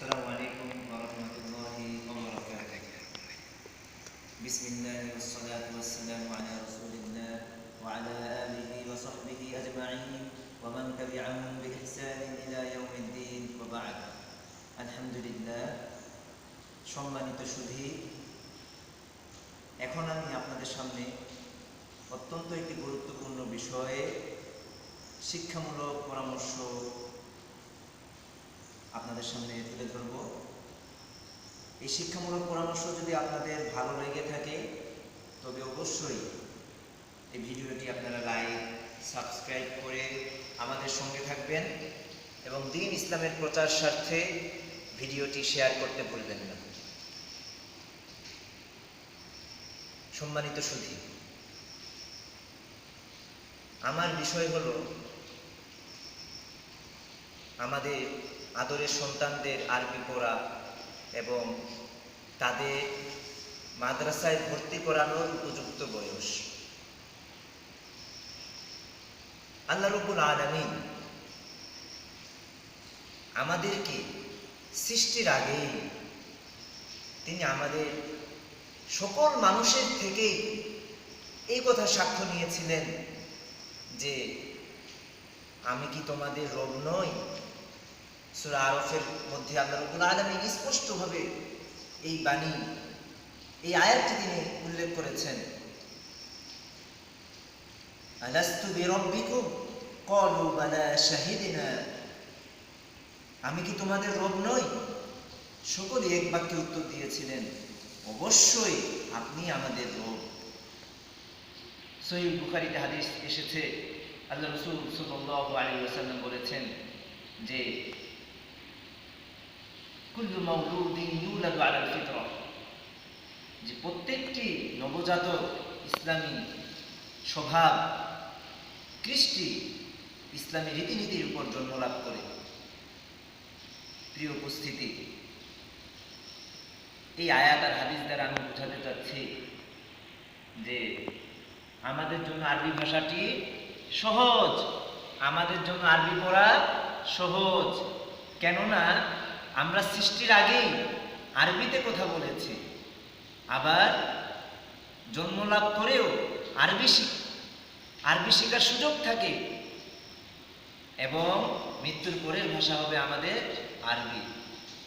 السلام عليكم ورحمة الله وبركاته. بسم الله والصلاة والسلام على رسول الله وعلى آله وصحبه أجمعين ومن تبعهم بإحسان إلى يوم الدين وبعد. الحمد لله. সম্মানিত সুধী, এখন আমি আপনাদের সামনে অত্যন্ত একটি গুরুত্বপূর্ণ বিষয়ে শিক্ষামূলক পরামর্শ আপনাদের সামনে তুলে ধরব। এই শিক্ষামূলক পরামর্শ যদি আপনাদের ভালো লেগে থাকে তবে অবশ্যই এই ভিডিওটি আপনারা লাইক সাবস্ক্রাইব করে আমাদের সঙ্গে থাকবেন এবং দ্বীন ইসলামের প্রচার স্বার্থে ভিডিওটি শেয়ার করতে ভুলবেন না। সম্মানিত সুধী, আমার বিষয় হলো আমাদের আদরের সন্তানদের আরবি পড়া এবং তাদের মাদ্রাসায় ভর্তি করানোর উপযুক্ত বয়স। আল্লাহ রাব্বুল আলামিন আমাদেরকে সৃষ্টির আগেই তিনি আমাদের সকল মানুষের থেকেই এই কথা সাক্ষ্য নিয়েছিলেন যে আমি কি তোমাদের রব নই? সূরা আরফের মধ্যে আল্লাহ রাব্বুল আলামিন স্পষ্টভাবে এই বাণী, এই আয়াতটি তিনি উল্লেখ করেছেন। আলাস্তু বিরাব্বিকুম ক্বালু বালা শাহিদনা, আমি কি তোমাদের রব নই? সকলে এক বাক্যে উত্তর দিয়েছিলেন, অবশ্যই আপনি আমাদের রব। সহিহ বুখারীতে হাদিস এসেছে, আল্লাহ রাসূল সাল্লাল্লাহু আলাইহি ওয়াসাল্লাম বলেছেন যে কুল্লু মাউলুদিন ইউলাদু আলাল ফিতরা, যে প্রত্যেকটি নবজাতক ইসলামী স্বভাব কৃষ্টি ইসলামী রীতিনীতির উপর জন্ম লাভ করে। প্রিয় উপস্থিতি, এই আয়াত আর হাদিস দ্বারা আমি বোঝাতে চাচ্ছি যে আমাদের জন্য আরবি ভাষাটি সহজ, আমাদের জন্য আরবি পড়া সহজ। কেননা আমরা সৃষ্টির আগেই আরবিতে কথা বলেছি, আবার জন্ম লাভ করেও আরবি শেখার সুযোগ থাকে এবং মৃত্যুর পরের ভাষা হবে আমাদের আরবি।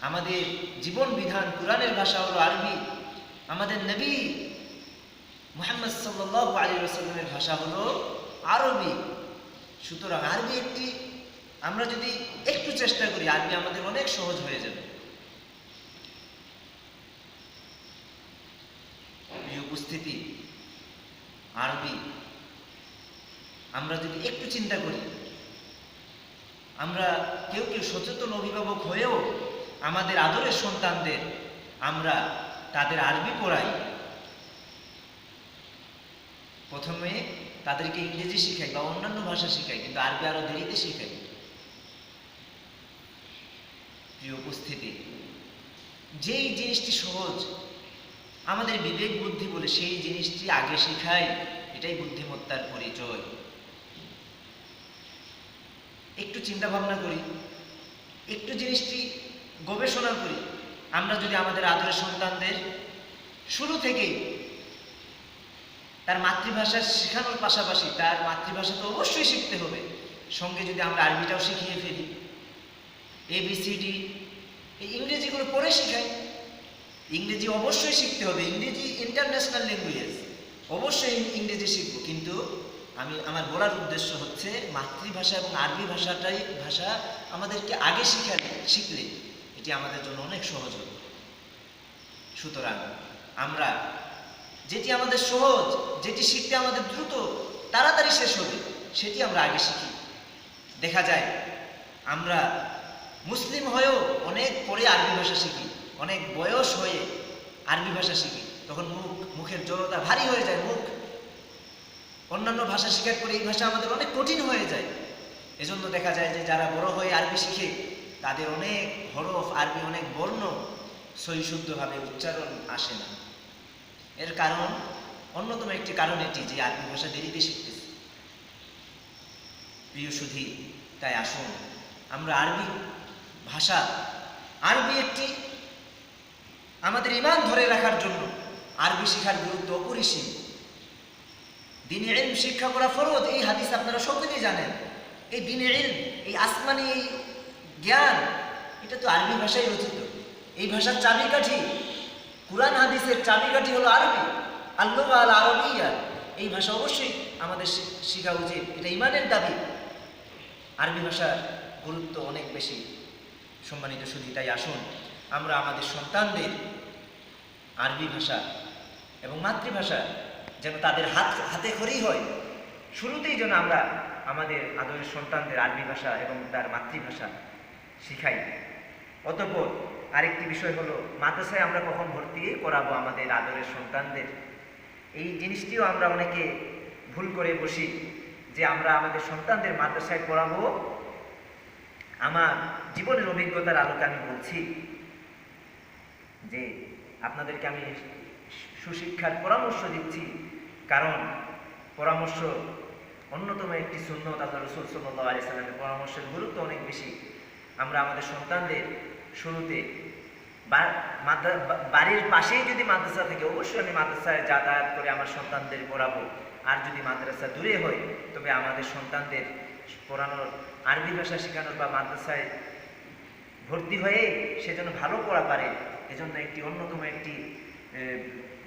আমাদের জীবন বিধান কুরআনের ভাষা হলো আরবি, আমাদের নবী মুহাম্মদ সাল্লাল্লাহু আলাইহি ওয়াসাল্লামের ভাষা হলো আরবি। সুতরাং আরবি একটি, আমরা যদি একটু চেষ্টা করি আরবি আমাদের অনেক সহজ হয়ে যাবে। প্রিয় উপস্থিতি, আরবি আমরা যদি একটু চিন্তা করি, আমরা কেউ কেউ সচেতন অভিভাবক হয়েও আমাদের আদরের সন্তানদের আমরা তাদের আরবি পড়াই। প্রথমে তাদেরকে ইংরেজি শিখাই বা অন্যান্য ভাষা শিখাই, কিন্তু আরবি আরো দেরিতে শিখাই। প্রিয় উপস্থিতি, যেই জিনিসটি সহজ আমাদের বিবেক বুদ্ধি বলে সেই জিনিসটি আগে শিখাই, এটাই বুদ্ধিমত্তার পরিচয়। একটু চিন্তা ভাবনা করি, একটু জিনিসটি গবেষণা করি। আমরা যদি আমাদের আদরের সন্তানদের শুরু থেকেই তার মাতৃভাষা শেখানোর পাশাপাশি তার মাতৃভাষা তো অবশ্যই শিখতে হবে, সঙ্গে যদি আমরা আরবিটাও শিখিয়ে ফেলি, ABCD এই ইংরেজিগুলো পড়ে শিখাই। ইংরেজি অবশ্যই শিখতে হবে, ইংরেজি ইন্টারন্যাশনাল ল্যাঙ্গুয়েজ, অবশ্যই ইংরেজি শিখবো, কিন্তু আমার বলার উদ্দেশ্য হচ্ছে মাতৃভাষা এবং আরবি ভাষা আমাদেরকে আগে শিখলে এটি আমাদের জন্য অনেক সহজ হবে। সুতরাং আমরা যেটি আমাদের সহজ, যেটি শিখতে আমাদের দ্রুত তাড়াতাড়ি শেষ হবে, সেটি আমরা আগে শিখি। দেখা যায় আমরা মুসলিম হয়েও অনেক পরে আরবি ভাষা শিখি, অনেক বয়স হয়ে আরবি ভাষা শিখি, তখন মুখের জড়তা ভারী হয়ে যায়, মুখ অন্যান্য ভাষা শিখার পরে এই ভাষা আমাদের অনেক কঠিন হয়ে যায়। এজন্য দেখা যায় যে যারা বড় হয়ে আরবি শিখে তাদের অনেক হরফ, আরবি অনেক বর্ণ সহিশুদ্ধভাবে উচ্চারণ আসে না। এর কারণ, অন্যতম একটি কারণ এটি যে আরবি ভাষা দেরিতে শিখতেছে। প্রিয় সুধী, তাই আসুন আমরা আরবি ভাষা আরবি একটি আমাদের ঈমান ধরে রাখার জন্য আরবি শিক্ষার গুরুত্ব অপরিসীম। দ্বীনি ইলম শিক্ষা করা ফরজ, এই হাদিস আপনারা সকলেই জানেন। এই দ্বীনি ইলম, এই আসমানি এই জ্ঞান, এটা তো আরবি ভাষায় রচিত। এই ভাষার চাবিকাঠি, কুরআন হাদিসের চাবিকাঠি হলো আরবি, আল-লুগা আল-আরবিয়্যা। এই ভাষা অবশ্যই আমাদের শেখা উচিত, এটা ঈমানের দাবি। আরবি ভাষার গুরুত্ব অনেক বেশি সম্মানিত সুধী। তাই আসুন আমরা আমাদের সন্তানদের আরবি ভাষা এবং মাতৃভাষা যেন তাদের হাতে খড়ি হয়, শুরুতেই যেন আমরা আমাদের আদরের সন্তানদের আরবি ভাষা এবং তার মাতৃভাষা শিখাই। অতঃপর আরেকটি বিষয় হলো, মাদ্রাসায় আমরা কখন ভর্তি করাবো আমাদের আদরের সন্তানদের। এই জিনিসটিও আমরা অনেকে ভুল করে বসি যে আমরা আমাদের সন্তানদের মাদ্রাসায় পড়াবো। আমার জীবনের অভিজ্ঞতার আলোকে আমি বলছি যে আপনাদেরকে আমি সুশিক্ষার পরামর্শ দিচ্ছি, কারণ পরামর্শ অন্যতম একটি সুন্নত। আল্লাহ রাসূল সাল্লাল্লাহু আলাইহি সাল্লামের পরামর্শের গুরুত্ব অনেক বেশি। আমরা আমাদের সন্তানদের শুরুতে বাড়ির পাশেই যদি মাদ্রাসা থেকে, অবশ্যই আমি মাদ্রাসায় যাতায়াত করে আমার সন্তানদের পড়াবো। আর যদি মাদ্রাসা দূরে হয়, তবে আমাদের সন্তানদের পড়ানোর, আরবি ভাষা শেখানোর বা মাদ্রাসায় ভর্তি হয়ে সে যেন ভালো পড়া পারে, এজন্য একটি অন্যতম একটি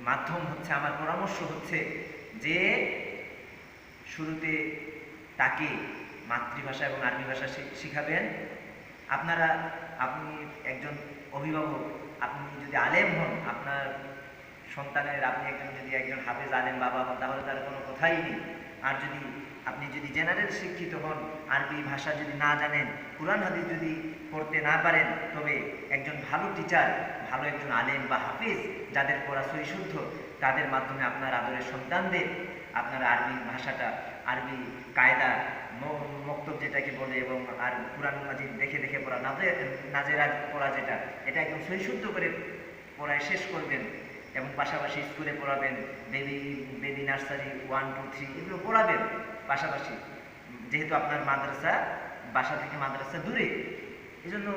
মাধ্যম হচ্ছে, আমার পরামর্শ হচ্ছে যে শুরুতে তাকে মাতৃভাষা এবং আরবি ভাষা শিখাবেন। আপনি একজন অভিভাবক, আপনি যদি আলেম হন, আপনার সন্তানের আপনি যদি একজন হাফেজ আলেম বাবা হন, তাহলে তার কোনো কথাই নেই। আর আপনি যদি জেনারেল শিক্ষিত হন, আরবি ভাষা যদি না জানেন, কুরআন হাদিস যদি পড়তে না পারেন, তবে একজন ভালো টিচার, ভালো একজন আলেম বা হাফিজ যাদের পড়া সহিশুদ্ধ, তাদের মাধ্যমে আপনার আদরের সন্তানদের আপনারা আরবি ভাষাটা, আরবি কায়দা, মক্তব যেটাকে বলে, এবং আর কুরআন মাজিদ দেখে দেখে পড়া, নাজেরা পড়া যেটা, এটা একদম সহিশুদ্ধ করে পড়ায় শেষ করবেন। এবং পাশাপাশি স্কুলে পড়াবেন, বেবি নার্সারি 1, 2, 3 এগুলো পড়াবেন পাশাপাশি, যেহেতু আপনার মাদ্রাসা বাসা থেকে মাদ্রাসা দূরে। এই জন্য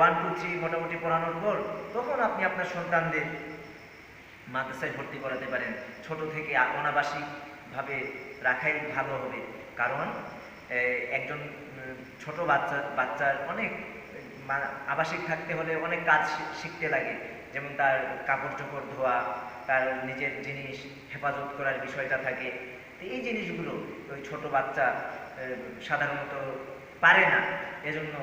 1, 2, 3 মোটামুটি পড়ানোর পর তখন আপনি আপনার সন্তানদের মাদ্রাসায় ভর্তি করাতে পারেন। ছোট থেকে অনাবাসিকভাবে রাখাই ভালো হবে, কারণ একজন ছোট বাচ্চার অনেক আবাসিক থাকতে হলে অনেক কাজ শিখতে লাগে, যেমন তার কাপড় চোপড় ধোয়া, তার নিজের জিনিস হেফাজত করার বিষয়টা থাকে। তো এই জিনিসগুলো ওই ছোট বাচ্চা সাধারণত পারে না। এজন্য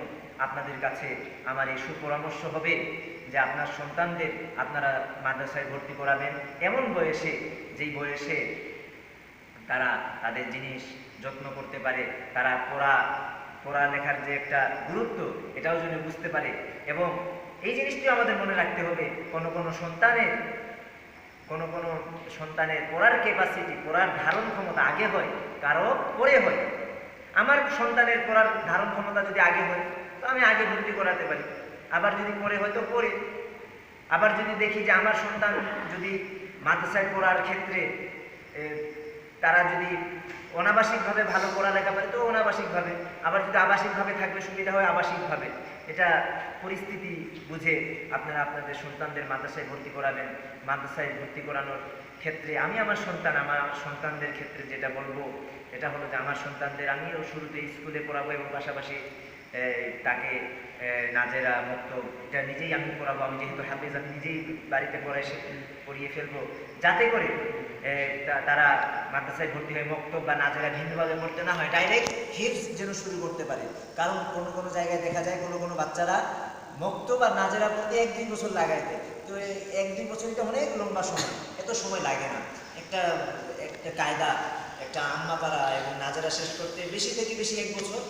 আপনাদের কাছে আমার এই সুপরামর্শ হবে যে আপনার সন্তানদের আপনারা মাদ্রাসায় ভর্তি করাবেন এমন বয়সে, যেই বয়সে তারা তাদের জিনিস যত্ন করতে পারে, তারা পড়ালেখার যে একটা গুরুত্ব এটাও যেন বুঝতে পারে। এবং এই জিনিসটিও আমাদের মনে রাখতে হবে, কোনো কোনো সন্তানের পড়ার ক্যাপাসিটি, পড়ার ধারণ ক্ষমতা আগে হয়, কারো পরে হয়। আমার সন্তানের পড়ার ধারণ ক্ষমতা যদি আগে হয়, তো আমি আগে ভর্তি করাতে পারি। আবার যদি পরে হয় তো পরে। আবার যদি দেখি যে আমার সন্তান যদি মাদ্রাসায় পড়ার ক্ষেত্রে তারা যদি অনাবাসিকভাবে ভালো পড়ালেখা পারে, তো অনাবাসিকভাবে। আবার যদি আবাসিকভাবে থাকলে সুবিধা হয়, আবাসিকভাবে। এটা পরিস্থিতি বুঝে আপনারা আপনাদের সন্তানদের মাদ্রাসায় ভর্তি করাবেন। মাদ্রাসায় ভর্তি করানোর ক্ষেত্রে আমি আমার সন্তানদের ক্ষেত্রে যেটা বলবো, এটা হলো যে আমার সন্তানদের আমিও শুরুতে স্কুলে পড়াবো এবং পাশাপাশি তাকে নাজেরা মক্তব এটা নিজেই আমি পড়াবো। আমি যেহেতু হাফেজ, আমি নিজেই বাড়িতে পড়িয়ে ফেলবো, যাতে করে তারা মাদ্রাসায় ভর্তি হয়ে মক্তব বা নাজেরা ভিন্নভাবে পড়তে না হয়, ডাইরেক্ট হিফজ যেন শুরু করতে পারে। কারণ কোনো কোনো জায়গায় দেখা যায় কোনো কোনো বাচ্চারা মক্তব আর নাজেরা পড়তে 1-2 বছর লাগায় দেয়। তো 1-2 বছর এটা অনেক লম্বা সময়, এত সময় লাগে না। একটা কায়দা, একটা আম্মা পাড়া এবং নাজেরা শেষ করতে বেশি থেকে বেশি 1 বছর,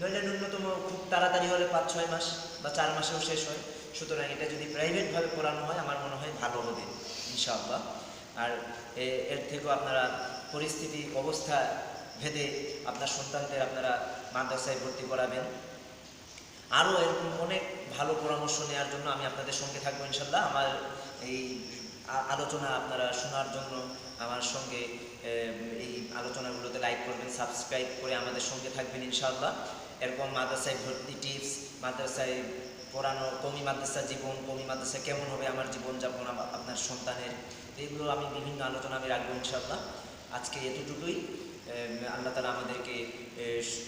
নইলে ন্যূনতম খুব তাড়াতাড়ি হলে 5-6 মাস বা 4 মাসেও শেষ হয়। সুতরাং এটা যদি প্রাইভেটভাবে পড়ানো হয়, আমার মনে হয় ভালো হবে ইনশাআল্লাহ। আর এর থেকেও আপনারা পরিস্থিতি অবস্থা ভেদে আপনার সন্তানদের আপনারা মাদ্রাসায় ভর্তি করাবেন। আরও এরকম অনেক ভালো পরামর্শ নেওয়ার জন্য আমি আপনাদের সঙ্গে থাকবো ইনশাআল্লাহ। আমার এই আলোচনা আপনারা শোনার জন্য আমার সঙ্গে এই আলোচনাগুলোতে লাইক করবেন, সাবস্ক্রাইব করে আমাদের সঙ্গে থাকবেন ইনশাআল্লাহ। এরকম মাদ্রাসায় ভর্তি টিপস, মাদ্রাসায় পড়ানো, কওমি মাদ্রাসা জীবন, কওমি মাদ্রাসা কেমন হবে আমার জীবনযাপন আপনার সন্তানের, এগুলো আমি বিভিন্ন আলোচনা আমি রাখবো ইনশাআল্লাহ। আজকে এতটুকুই। আল্লাহ তাআলা আমাদেরকে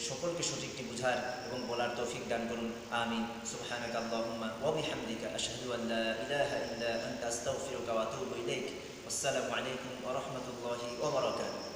সকলকে সঠিকটি বুঝার এবং বলার তৌফিক দান করুন। আমিন। সুবহানাকা আল্লাহুম্মা ওয়া বিহামদিকা আশহাদু আল লা ইলাহা ইল্লা আনতা আস্তাগফিরুকা ওয়া আতুবু ইলাইক। আসসালামু আলাইকুম ওয়া রাহমাতুল্লাহি ওয়া বারাকাতুহু।